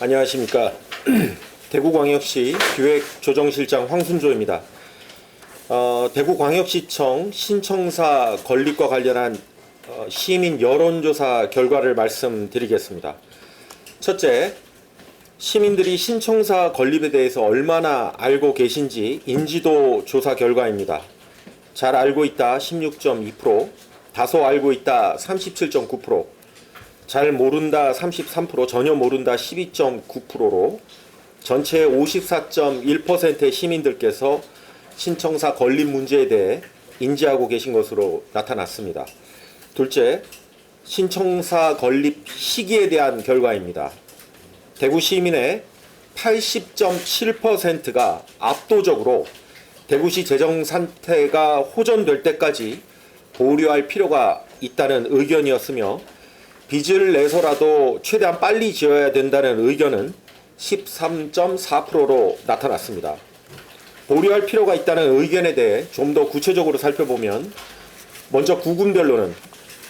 안녕하십니까. 대구광역시 기획조정실장 황순조입니다. 대구광역시청 신청사 건립과 관련한 시민 여론조사 결과를 말씀드리겠습니다. 첫째, 시민들이 신청사 건립에 대해서 얼마나 알고 계신지 인지도 조사 결과입니다. 잘 알고 있다 16.2%, 다소 알고 있다 37.9%, 잘 모른다 33%, 전혀 모른다 12.9%로 전체 54.1%의 시민들께서 신청사 건립 문제에 대해 인지하고 계신 것으로 나타났습니다. 둘째, 신청사 건립 시기에 대한 결과입니다. 대구 시민의 80.7%가 압도적으로 대구시 재정 상태가 호전될 때까지 보류할 필요가 있다는 의견이었으며, 빚을 내서라도 최대한 빨리 지어야 된다는 의견은 13.4%로 나타났습니다. 보류할 필요가 있다는 의견에 대해 좀 더 구체적으로 살펴보면, 먼저 구군별로는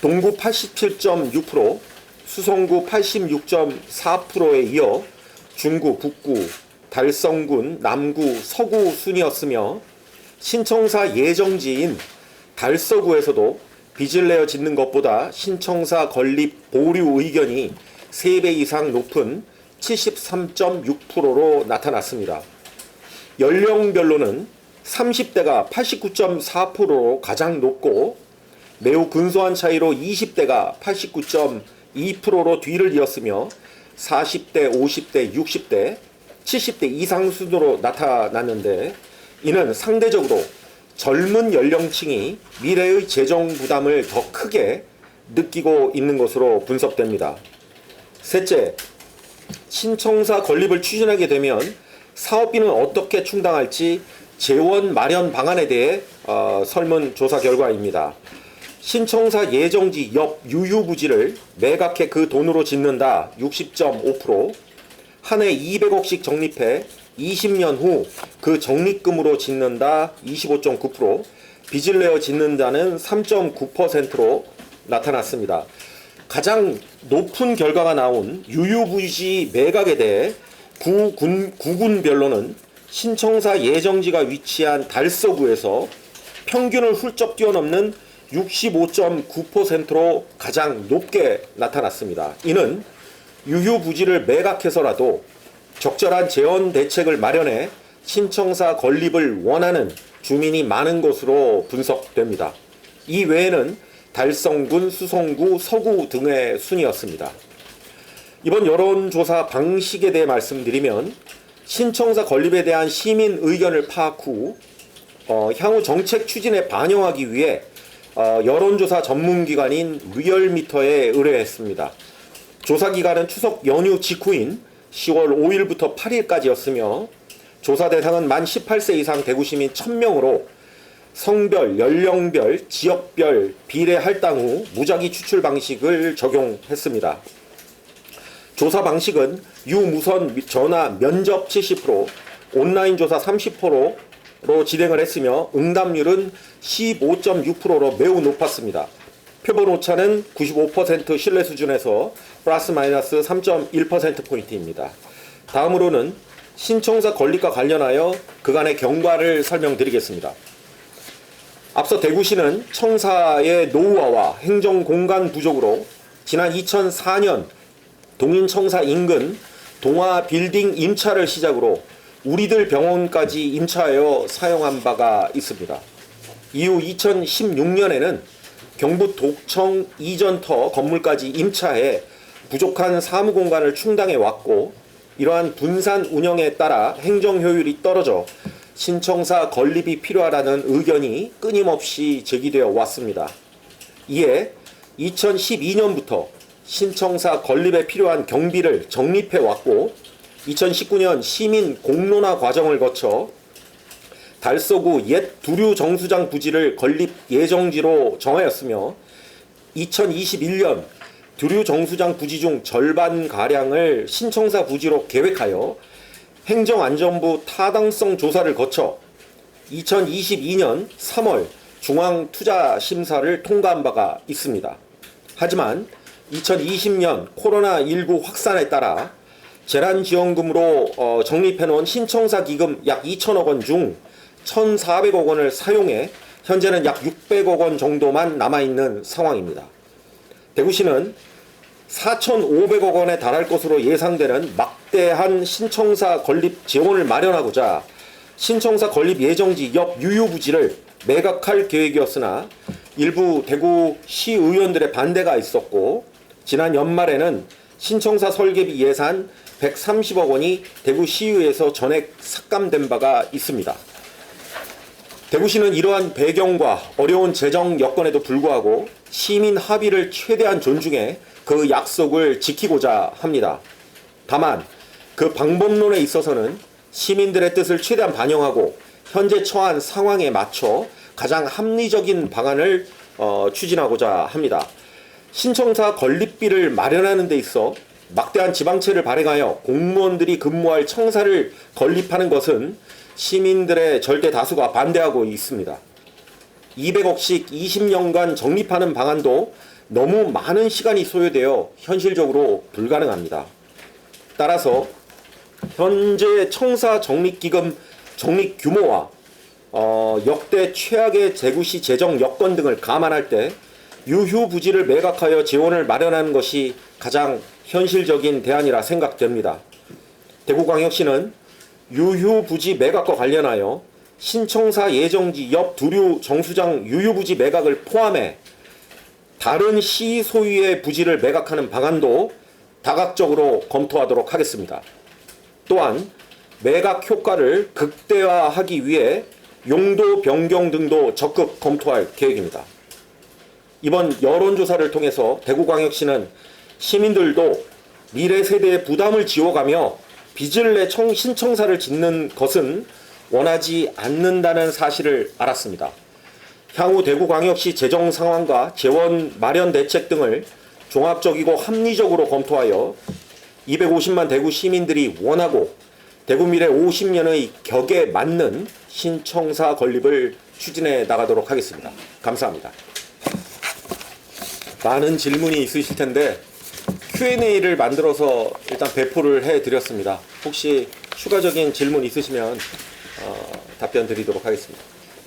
동구 87.6%, 수성구 86.4%에 이어 중구, 북구, 달성군, 남구, 서구 순이었으며, 신청사 예정지인 달서구에서도 빚을 내어 짓는 것보다 신청사 건립 보류 의견이 3배 이상 높은 73.6%로 나타났습니다. 연령별로는 30대가 89.4%로 가장 높고, 매우 근소한 차이로 20대가 89.2%로 뒤를 이었으며, 40대, 50대, 60대, 70대 이상 순으로 나타났는데, 이는 상대적으로 젊은 연령층이 미래의 재정 부담을 더 크게 느끼고 있는 것으로 분석됩니다. 셋째, 신청사 건립을 추진하게 되면 사업비는 어떻게 충당할지 재원 마련 방안에 대해 설문조사 결과입니다. 신청사 예정지 옆 유휴부지를 매각해 그 돈으로 짓는다 60.5%, 한 해 200억씩 적립해 20년 후 그 적립금으로 짓는다 25.9%, 빚을 내어 짓는다는 3.9%로 나타났습니다. 가장 높은 결과가 나온 유휴부지 매각에 대해 구군별로는 신청사 예정지가 위치한 달서구에서 평균을 훌쩍 뛰어넘는 65.9%로 가장 높게 나타났습니다. 이는 유휴부지를 매각해서라도 적절한 재원 대책을 마련해 신청사 건립을 원하는 주민이 많은 것으로 분석됩니다. 이 외에는 달성군, 수성구, 서구 등의 순이었습니다. 이번 여론조사 방식에 대해 말씀드리면, 신청사 건립에 대한 시민 의견을 파악 후 향후 정책 추진에 반영하기 위해 여론조사 전문기관인 리얼미터에 의뢰했습니다. 조사기간은 추석 연휴 직후인 10월 5일부터 8일까지였으며, 조사 대상은 만 18세 이상 대구시민 1000명으로 성별, 연령별, 지역별 비례 할당 후 무작위 추출 방식을 적용했습니다. 조사 방식은 유무선 전화 면접 70%, 온라인 조사 30%로 진행을 했으며, 응답률은 15.6%로 매우 높았습니다. 표본 오차는 95% 신뢰 수준에서 플러스 마이너스 3.1%포인트입니다. 다음으로는 신청사 건립과 관련하여 그간의 경과를 설명드리겠습니다. 앞서 대구시는 청사의 노후화와 행정공간 부족으로 지난 2004년 동인청사 인근 동아 빌딩 임차를 시작으로 우리들 병원까지 임차하여 사용한 바가 있습니다. 이후 2016년에는 경북 독청 이전터 건물까지 임차해 부족한 사무공간을 충당해 왔고, 이러한 분산 운영에 따라 행정 효율이 떨어져 신청사 건립이 필요하다는 의견이 끊임없이 제기되어 왔습니다. 이에 2012년부터 신청사 건립에 필요한 경비를 적립해 왔고, 2019년 시민 공론화 과정을 거쳐 달서구 옛 두류 정수장 부지를 건립 예정지로 정하였으며, 2021년 두류 정수장 부지 중 절반가량을 신청사 부지로 계획하여 행정안전부 타당성 조사를 거쳐 2022년 3월 중앙투자심사를 통과한 바가 있습니다. 하지만 2020년 코로나19 확산에 따라 재난지원금으로 적립해놓은 신청사 기금 약 2천억 원 중 1,400억 원을 사용해 현재는 약 600억 원 정도만 남아있는 상황입니다. 대구시는 4,500억 원에 달할 것으로 예상되는 막대한 신청사 건립 재원을 마련하고자 신청사 건립 예정지 옆 유휴부지를 매각할 계획이었으나 일부 대구시 의원들의 반대가 있었고 지난 연말에는 신청사 설계비 예산 130억 원이 대구시의회에서 전액 삭감된 바가 있습니다. 대구시는 이러한 배경과 어려운 재정 여건에도 불구하고 시민 합의를 최대한 존중해 그 약속을 지키고자 합니다. 다만 그 방법론에 있어서는 시민들의 뜻을 최대한 반영하고 현재 처한 상황에 맞춰 가장 합리적인 방안을 추진하고자 합니다. 신청사 건립비를 마련하는 데 있어 막대한 지방채를 발행하여 공무원들이 근무할 청사를 건립하는 것은 시민들의 절대 다수가 반대하고 있습니다. 200억씩 20년간 적립하는 방안도 너무 많은 시간이 소요되어 현실적으로 불가능합니다. 따라서 현재 청사 적립기금 적립 규모와 역대 최악의 대구시 재정 여건 등을 감안할 때 유휴부지를 매각하여 재원을 마련하는 것이 가장 현실적인 대안이라 생각됩니다. 대구광역시는 유휴부지 매각과 관련하여 신청사 예정지 옆 두류 정수장 유휴부지 매각을 포함해 다른 시 소유의 부지를 매각하는 방안도 다각적으로 검토하도록 하겠습니다. 또한 매각 효과를 극대화하기 위해 용도 변경 등도 적극 검토할 계획입니다. 이번 여론조사를 통해서 대구광역시는 시민들도 미래 세대의 부담을 지워가며 빚을 내 신청사를 짓는 것은 원하지 않는다는 사실을 알았습니다. 향후 대구광역시 재정 상황과 재원 마련 대책 등을 종합적이고 합리적으로 검토하여 250만 대구 시민들이 원하고 대구 미래 50년의 격에 맞는 신청사 건립을 추진해 나가도록 하겠습니다. 감사합니다. 많은 질문이 있으실 텐데 Q&A를 만들어서 일단 배포를 해드렸습니다. 혹시 추가적인 질문 있으시면 답변 드리도록 하겠습니다.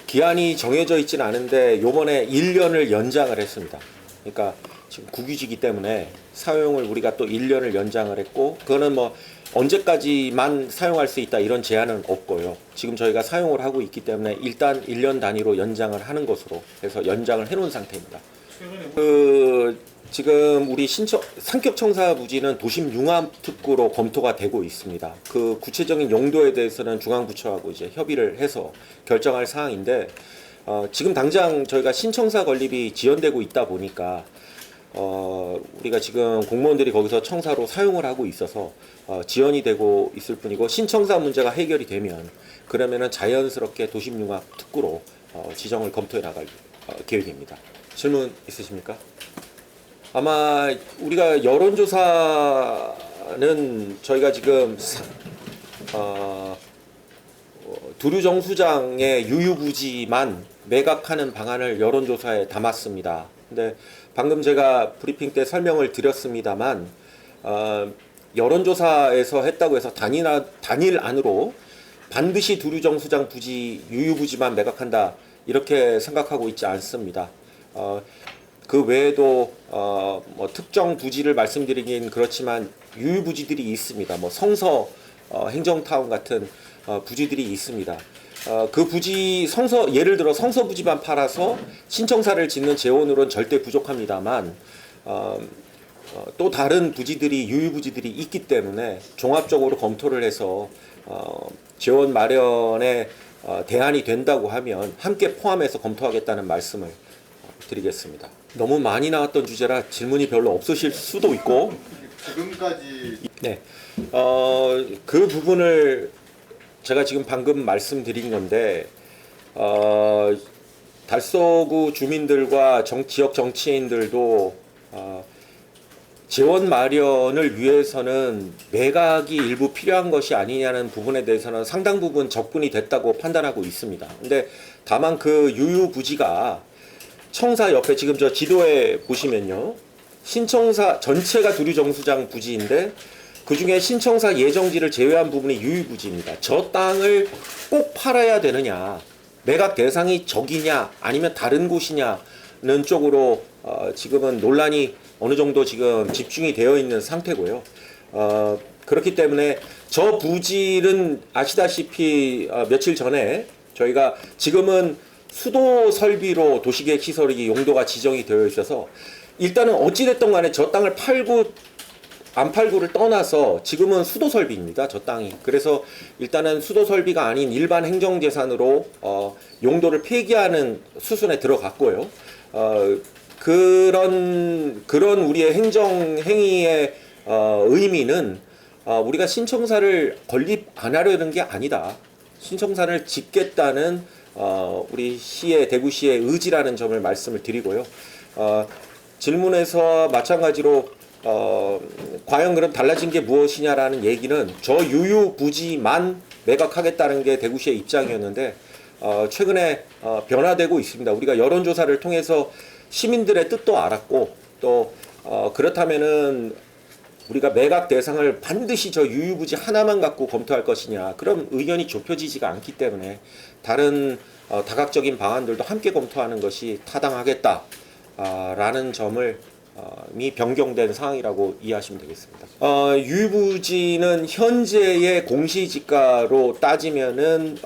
기한이 정해져 있지는 않은데 요번에 1년을 연장을 했습니다. 그러니까 지금 국유지기 때문에 사용을 우리가 또 1년을 연장을 했고 그거는 뭐 언제까지만 사용할 수 있다 이런 제한은 없고요. 지금 저희가 사용을 하고 있기 때문에 일단 1년 단위로 연장을 하는 것으로 해서 연장을 해놓은 상태입니다. 지금 우리 상격청사 부지는 도심 융합특구로 검토가 되고 있습니다. 그 구체적인 용도에 대해서는 중앙부처하고 이제 협의를 해서 결정할 사항인데 지금 당장 저희가 신청사 건립이 지연되고 있다 보니까 우리가 지금 공무원들이 거기서 청사로 사용을 하고 있어서 지연이 되고 있을 뿐이고 신청사 문제가 해결이 되면 그러면은 자연스럽게 도심 융합특구로 지정을 검토해 나갈 계획입니다. 질문 있으십니까? 아마 우리가 여론조사는 저희가 지금 두류정수장의 유휴부지만 매각하는 방안을 여론조사에 담았습니다. 근데 방금 제가 브리핑 때 설명을 드렸습니다만 여론조사에서 했다고 해서 단일 안으로 반드시 두류정수장 부지 유휴부지만 매각한다 이렇게 생각하고 있지 않습니다. 그 외에도 뭐 특정 부지를 말씀드리긴 그렇지만 유휴부지들이 있습니다. 뭐 성서 행정타운 같은 부지들이 있습니다. 그 부지 예를 들어 성서 부지만 팔아서 신청사를 짓는 재원으로는 절대 부족합니다만 또 다른 부지들이 유휴부지들이 있기 때문에 종합적으로 검토를 해서 재원 마련에 대안이 된다고 하면 함께 포함해서 검토하겠다는 말씀을 드리겠습니다. 너무 많이 나왔던 주제라 질문이 별로 없으실 수도 있고 지금까지 네, 그 부분을 제가 지금 방금 말씀드린 건데 달서구 주민들과 지역 정치인들도 재원 마련을 위해서는 매각이 일부 필요한 것이 아니냐는 부분에 대해서는 상당 부분 접근이 됐다고 판단하고 있습니다. 근데 다만 그 유휴부지가 청사 옆에 지금 저 지도에 보시면요. 신청사 전체가 두류정수장 부지인데 그 중에 신청사 예정지를 제외한 부분이 유유부지입니다. 저 땅을 꼭 팔아야 되느냐, 매각 대상이 저기냐 아니면 다른 곳이냐는 쪽으로 지금은 논란이 어느 정도 지금 집중이 되어 있는 상태고요. 그렇기 때문에 저 부지는 아시다시피 며칠 전에 저희가 지금은 수도 설비로 도시계획 시설이 용도가 지정이 되어 있어서 일단은 어찌됐든 간에 저 땅을 팔고 안 팔고를 떠나서 지금은 수도 설비입니다. 저 땅이. 그래서 일단은 수도 설비가 아닌 일반 행정재산으로 용도를 폐기하는 수순에 들어갔고요. 그런 우리의 행정 행위의 의미는 우리가 신청사를 건립 안 하려는 게 아니다. 신청사를 짓겠다는 우리 시의 대구시의 의지라는 점을 말씀을 드리고요. 질문에서 마찬가지로 과연 그럼 달라진 게 무엇이냐라는 얘기는 저 유유부지만 매각하겠다는 게 대구시의 입장이었는데 최근에 변화되고 있습니다. 우리가 여론조사를 통해서 시민들의 뜻도 알았고 또 그렇다면은 우리가 매각 대상을 반드시 저 유유부지 하나만 갖고 검토할 것이냐, 그런 의견이 좁혀지지가 않기 때문에 다른 다각적인 방안들도 함께 검토하는 것이 타당하겠다라는 점을 이 변경된 상황이라고 이해하시면 되겠습니다. 유유부지는 현재의 공시지가로 따지면은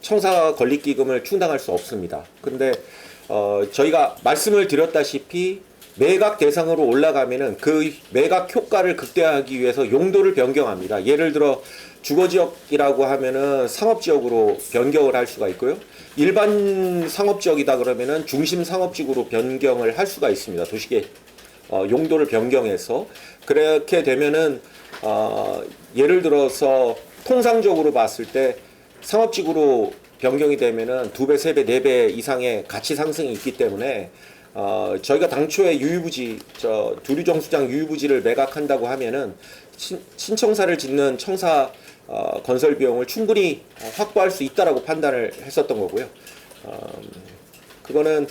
청사 건립기금을 충당할 수 없습니다. 근데 저희가 말씀을 드렸다시피 매각 대상으로 올라가면은 그 매각 효과를 극대화하기 위해서 용도를 변경합니다. 예를 들어 주거지역이라고 하면은 상업지역으로 변경을 할 수가 있고요. 일반 상업지역이다 그러면은 중심 상업지구로 변경을 할 수가 있습니다. 도시계획 용도를 변경해서 그렇게 되면은 예를 들어서 통상적으로 봤을 때 상업지구로 변경이 되면은 2배, 3배, 4배 이상의 가치 상승이 있기 때문에 저희가 당초에 유유부지, 두류정수장 유유부지를 매각한다고 하면은 신청사를 짓는 청사 건설 비용을 충분히 확보할 수 있다라고 판단을 했었던 거고요. 그거는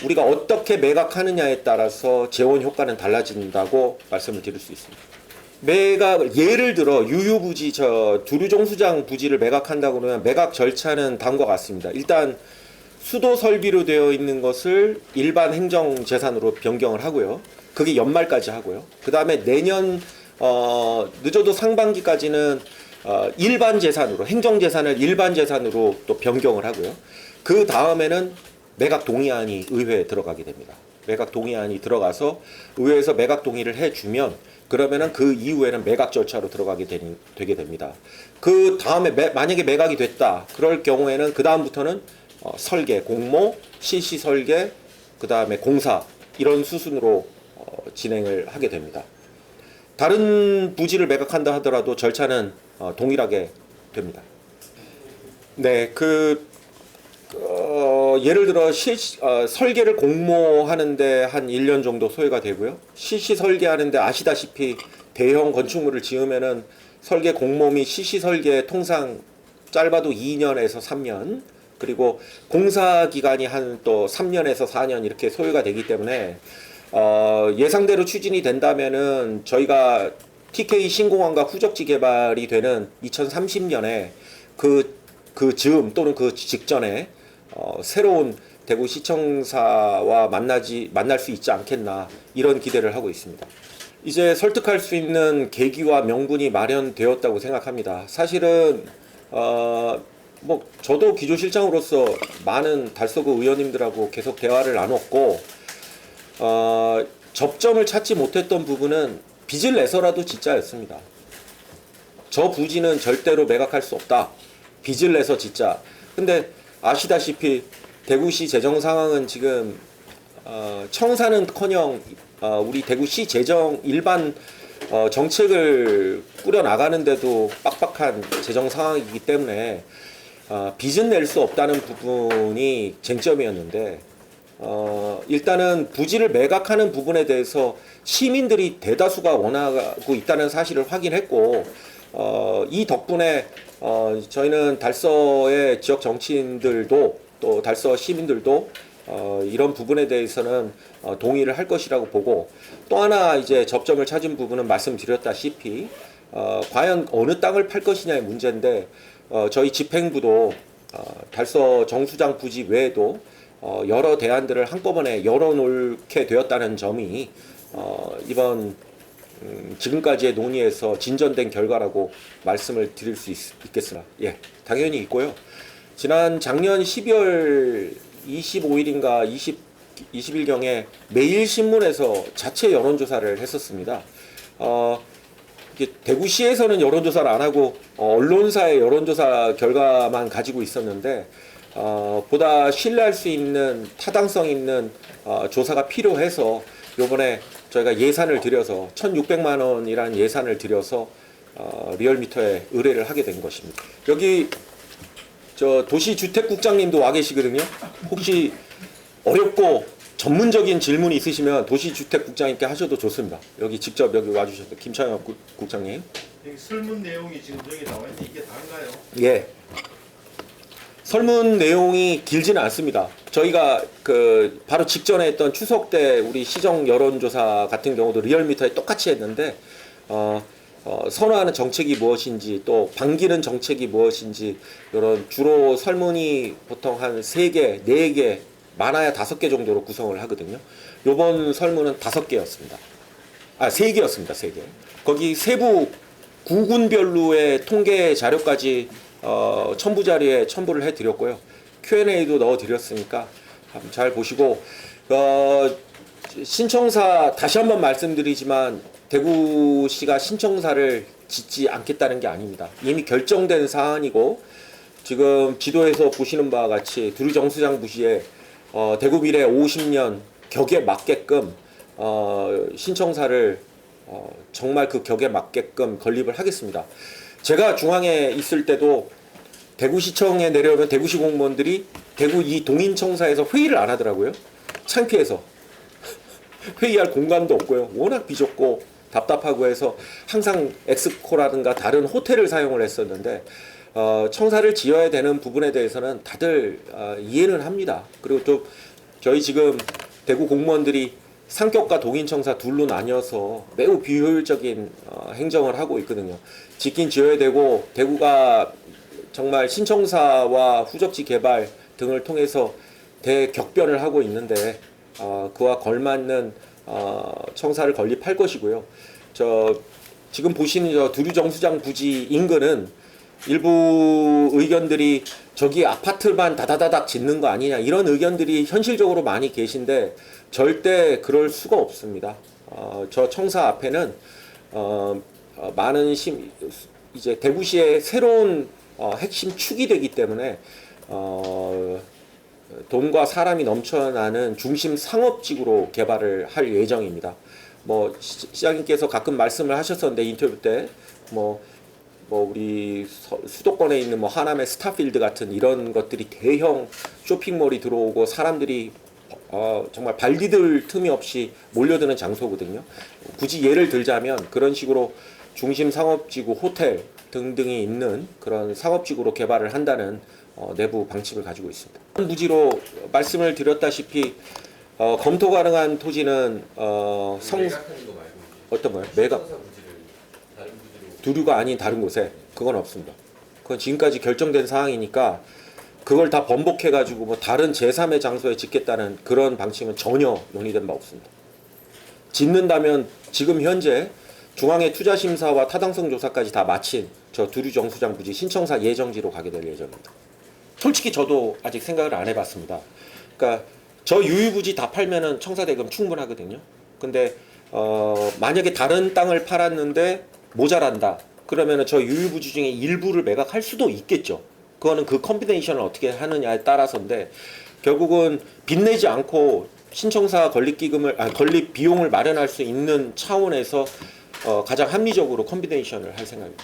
우리가 어떻게 매각하느냐에 따라서 재원 효과는 달라진다고 말씀을 드릴 수 있습니다. 매각, 예를 들어 유유부지, 두류정수장 부지를 매각한다고 그러면 매각 절차는 다음과 같습니다. 일단 수도 설비로 되어 있는 것을 일반 행정 재산으로 변경을 하고요. 그게 연말까지 하고요. 그 다음에 내년 늦어도 상반기까지는 일반 재산으로, 행정 재산을 일반 재산으로 또 변경을 하고요. 그 다음에는 매각 동의안이 의회에 들어가게 됩니다. 매각 동의안이 들어가서 의회에서 매각 동의를 해주면 그러면은 그 이후에는 매각 절차로 들어가게 되게 됩니다. 그 다음에 만약에 매각이 됐다. 그럴 경우에는 그 다음부터는 설계, 공모, 실시 설계, 그 다음에 공사 이런 수순으로 진행을 하게 됩니다. 다른 부지를 매각한다 하더라도 절차는 동일하게 됩니다. 네, 예를 들어 설계를 공모하는데 한 1년 정도 소요가 되고요. 실시 설계하는데 아시다시피 대형 건축물을 지으면은 설계 공모 및 실시 설계 통상 짧아도 2년에서 3년, 그리고 공사 기간이 한 또 3년에서 4년 이렇게 소요가 되기 때문에 예상대로 추진이 된다면은 저희가 TK 신공항과 후적지 개발이 되는 2030년에 그 즈음 또는 그 직전에 새로운 대구시청사와 만날 수 있지 않겠나 이런 기대를 하고 있습니다. 이제 설득할 수 있는 계기와 명분이 마련되었다고 생각합니다. 사실은 저도 기조실장으로서 많은 달서구 의원님들하고 계속 대화를 나눴고 접점을 찾지 못했던 부분은 빚을 내서라도 짓자였습니다. 저 부지는 절대로 매각할 수 없다. 빚을 내서 짓자. 근데 아시다시피 대구시 재정 상황은 지금 청사는커녕 우리 대구시 재정 일반 정책을 꾸려 나가는데도 빡빡한 재정 상황이기 때문에 빚은 낼 수 없다는 부분이 쟁점이었는데 일단은 부지를 매각하는 부분에 대해서 시민들이 대다수가 원하고 있다는 사실을 확인했고 이 덕분에 저희는 달서의 지역 정치인들도 또 달서 시민들도 이런 부분에 대해서는 동의를 할 것이라고 보고 또 하나 이제 접점을 찾은 부분은 말씀드렸다시피 과연 어느 땅을 팔 것이냐의 문제인데 저희 집행부도 달서 정수장 부지 외에도 여러 대안들을 한꺼번에 열어놓게 되었다는 점이 이번 지금까지의 논의에서 진전된 결과라고 말씀을 드릴 수 있겠으나 예, 당연히 있고요. 지난 작년 12월 25일인가 20일경에 매일신문에서 자체 여론조사를 했었습니다. 이게 대구시에서는 여론조사를 안 하고 언론사의 여론조사 결과만 가지고 있었는데 보다 신뢰할 수 있는 타당성 있는 조사가 필요해서 요번에 저희가 예산을 들여서 1,600만 원이라는 예산을 들여서 리얼미터에 의뢰를 하게 된 것입니다. 여기 저 도시주택국장님도 와 계시거든요. 혹시 어렵고 전문적인 질문이 있으시면 도시주택국장님께 하셔도 좋습니다. 여기 직접 여기 와주셨던 김창혁 국장님. 여기 설문 내용이 지금 여기 나와 있는데 이게 다인가요? 예. 설문 내용이 길지는 않습니다. 저희가 그 바로 직전에 했던 추석 때 우리 시정 여론조사 같은 경우도 리얼미터에 똑같이 했는데 선호하는 정책이 무엇인지 또 반기는 정책이 무엇인지 이런 주로 설문이 보통 한 3개, 4개 많아야 5개 정도로 구성을 하거든요. 요번 설문은 5개였습니다. 3개였습니다. 3개. 거기 세부 구군별로의 통계 자료까지 첨부 자료에 첨부를 해드렸고요. Q&A도 넣어드렸으니까 잘 보시고 신청사 다시 한번 말씀드리지만 대구시가 신청사를 짓지 않겠다는 게 아닙니다. 이미 결정된 사안이고 지금 지도에서 보시는 바와 같이 두류정수장 부지에 대구 미래 50년 격에 맞게끔 신청사를 정말 그 격에 맞게끔 건립을 하겠습니다. 제가 중앙에 있을 때도 대구시청에 내려오면 대구시 공무원들이 대구 이 동인청사에서 회의를 안 하더라고요. 창피해서. 회의할 공간도 없고요. 워낙 비좁고 답답하고 해서 항상 엑스코라든가 다른 호텔을 사용을 했었는데 청사를 지어야 되는 부분에 대해서는 다들 이해는 합니다. 그리고 또 저희 지금 대구 공무원들이 상격과 동인청사 둘로 나뉘어서 매우 비효율적인 행정을 하고 있거든요. 짓긴 지어야 되고 대구가 정말 신청사와 후적지 개발 등을 통해서 대격변을 하고 있는데 그와 걸맞는 청사를 건립할 것이고요. 지금 보시는 저 두류정수장 부지 인근은 일부 의견들이 저기 아파트만 다다다닥 짓는 거 아니냐 이런 의견들이 현실적으로 많이 계신데 절대 그럴 수가 없습니다. 저 청사 앞에는 많은 이제 대구시의 새로운 핵심 축이 되기 때문에 돈과 사람이 넘쳐나는 중심 상업지구로 개발을 할 예정입니다. 뭐 시장님께서 가끔 말씀을 하셨었는데 인터뷰 때 뭐 우리 수도권에 있는 뭐 하남의 스타필드 같은 이런 것들이 대형 쇼핑몰이 들어오고 사람들이 정말 발 디딜 틈이 없이 몰려드는 장소거든요. 굳이 예를 들자면 그런 식으로 중심 상업지구, 호텔 등등이 있는 그런 상업지구로 개발을 한다는 내부 방침을 가지고 있습니다. 부지로 말씀을 드렸다시피 검토 가능한 토지는 매각하는 거 말고 어떤 거요? 매각 청사 부지를 다른 부지로 두류가 아닌 다른 곳에 그건 없습니다. 그건 지금까지 결정된 사항이니까 그걸 다 번복해가지고 뭐 다른 제3의 장소에 짓겠다는 그런 방침은 전혀 논의된 바 없습니다. 짓는다면 지금 현재 중앙의 투자심사와 타당성 조사까지 다 마친 저 두류정수장 부지 신청사 예정지로 가게 될 예정입니다. 솔직히 저도 아직 생각을 안 해봤습니다. 그러니까 저 유유부지 다 팔면은 청사대금 충분하거든요. 근데 만약에 다른 땅을 팔았는데 모자란다. 그러면은 저 유유부지 중에 일부를 매각할 수도 있겠죠. 그거는 그 컴비네이션을 어떻게 하느냐에 따라서인데 결국은 빚내지 않고 신청사 건립 비용을 마련할 수 있는 차원에서 가장 합리적으로 컴비네이션을 할 생각입니다.